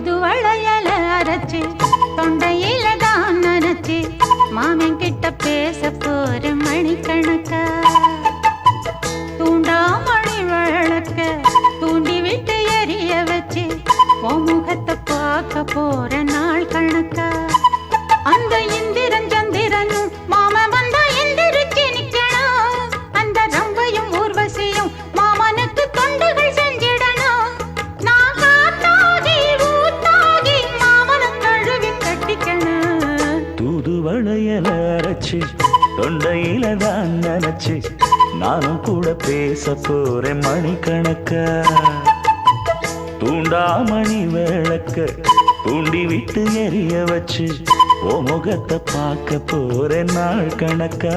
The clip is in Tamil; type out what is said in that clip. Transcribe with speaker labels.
Speaker 1: தூது வளையல அரைச்சு தொண்டையில தான் நனைச்சு மாமன் கிட்ட பேச போற மணிக்கணக்கா தூண்டாமணி விளக்க தூண்டி விட்டு எரிய வச்சு உன் முகத்தை பார்க்க போற நாள் கணக்கா அந்த இந்திரன் சந்திரனும் மாமன் வந்தா எந்திரிச்சு நிக்கணும் அந்த ரம்பையும் ஊர்வசியும் மாமனுக்கு தொண்டுகள் செஞ்சிடணும் நான் காத்தாகி ஊத்தாகி மாமனை கழுவி கட்டிக்கணும்
Speaker 2: தூது வளையல அரைச்சு தொண்டையில தான் நினைச்சு நானும் கூட பேச போறேன் மணிக்கணக்கா தூண்டாமணி விளக்க தூண்டி விட்டு எரிய வச்சு ஓ முகத்தை பார்க்க போறேன் நாள் கணக்கா